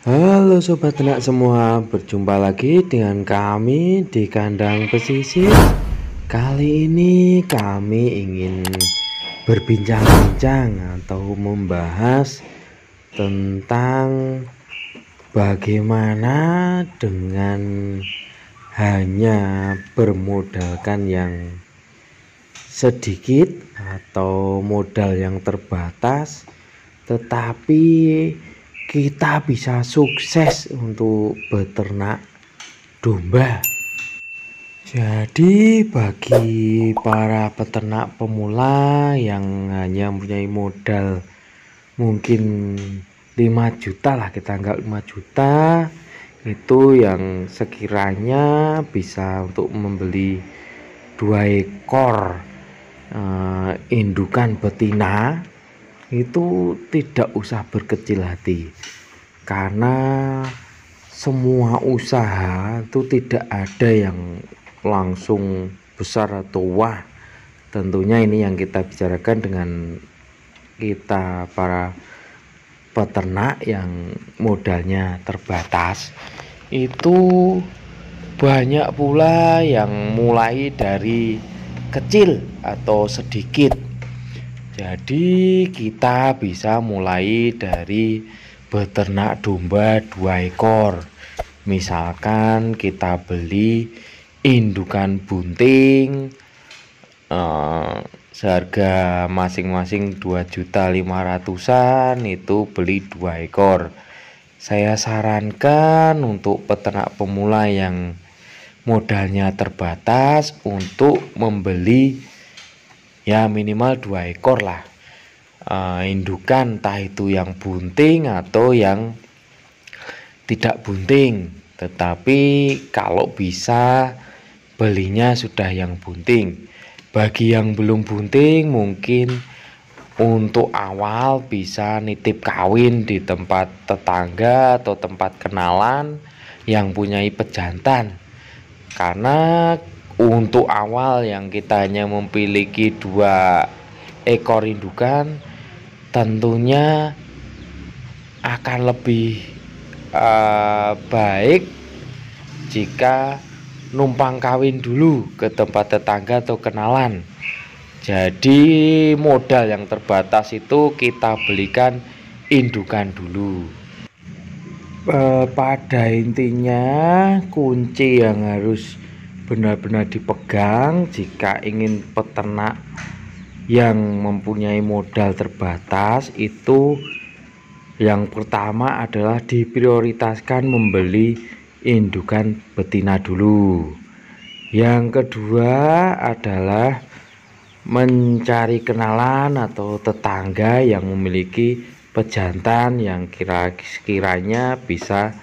Halo sobat ternak semua, berjumpa lagi dengan kami di kandang pesisir. Kali ini kami ingin berbincang-bincang atau membahas tentang bagaimana dengan hanya bermodalkan yang sedikit atau modal yang terbatas, tetapi kita bisa sukses untuk beternak domba. Jadi bagi para peternak pemula yang hanya mempunyai modal mungkin 5 juta lah, kita anggap 5 juta, itu yang sekiranya bisa untuk membeli 2 ekor indukan betina, itu tidak usah berkecil hati, karena semua usaha itu tidak ada yang langsung besar atau wah. Tentunya ini yang kita bicarakan dengan kita para peternak yang modalnya terbatas. Itu banyak pula yang mulai dari kecil atau sedikit. Jadi kita bisa mulai dari beternak domba 2 ekor. Misalkan kita beli indukan bunting seharga masing-masing 2.500.000-an, itu beli 2 ekor. Saya sarankan untuk peternak pemula yang modalnya terbatas untuk membeli ya minimal 2 ekor lah indukan, entah itu yang bunting atau yang tidak bunting. Tetapi kalau bisa belinya sudah yang bunting. Bagi yang belum bunting, mungkin untuk awal bisa nitip kawin di tempat tetangga atau tempat kenalan yang punyai pejantan. Karena untuk awal yang kita hanya memiliki 2 ekor indukan, tentunya akan lebih baik jika numpang kawin dulu ke tempat tetangga atau kenalan. Jadi modal yang terbatas itu kita belikan indukan dulu. Pada intinya kunci yang harus benar-benar dipegang jika ingin peternak yang mempunyai modal terbatas itu, yang pertama adalah diprioritaskan membeli indukan betina dulu. Yang kedua adalah mencari kenalan atau tetangga yang memiliki pejantan yang kiranya bisa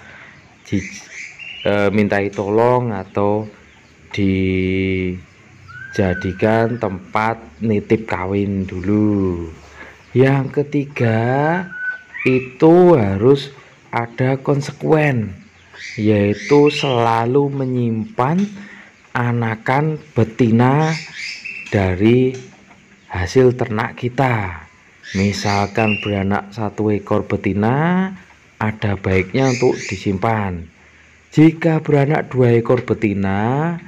mintai tolong atau dijadikan tempat nitip kawin dulu. Yang ketiga itu harus ada konsekuen, yaitu selalu menyimpan anakan betina dari hasil ternak kita. Misalkan beranak 1 ekor betina, ada baiknya untuk disimpan. Jika beranak 2 ekor betina,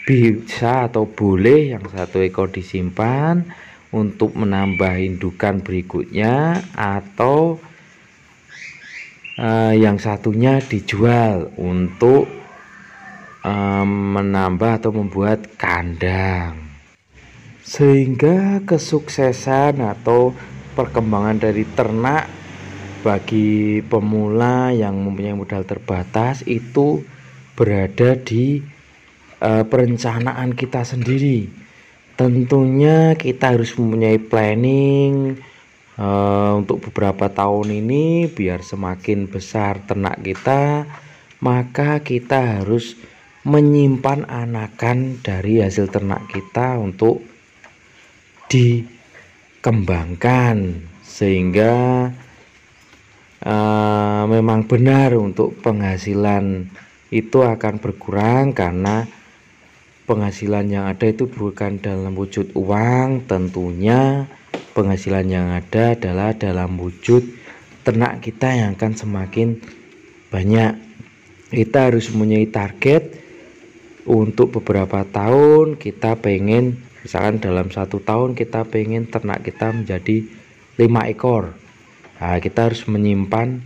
bisa atau boleh yang 1 ekor disimpan untuk menambah indukan berikutnya, atau yang satunya dijual untuk menambah atau membuat kandang. Sehingga kesuksesan atau perkembangan dari ternak bagi pemula yang mempunyai modal terbatas itu berada di perencanaan kita sendiri. Tentunya kita harus mempunyai planning untuk beberapa tahun ini biar semakin besar ternak kita, maka kita harus menyimpan anakan dari hasil ternak kita untuk dikembangkan, sehingga memang benar untuk penghasilan itu akan berkurang, karena penghasilan yang ada itu bukan dalam wujud uang. Tentunya penghasilan yang ada adalah dalam wujud ternak kita yang akan semakin banyak. Kita harus mempunyai target untuk beberapa tahun. Kita pengen, misalkan dalam 1 tahun kita pengen ternak kita menjadi 5 ekor. Nah, kita harus menyimpan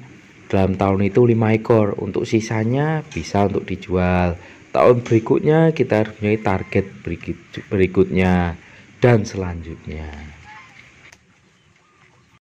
dalam tahun itu 5 ekor. Untuk sisanya bisa untuk dijual. Tahun berikutnya kita harus mempunyai target berikutnya dan selanjutnya.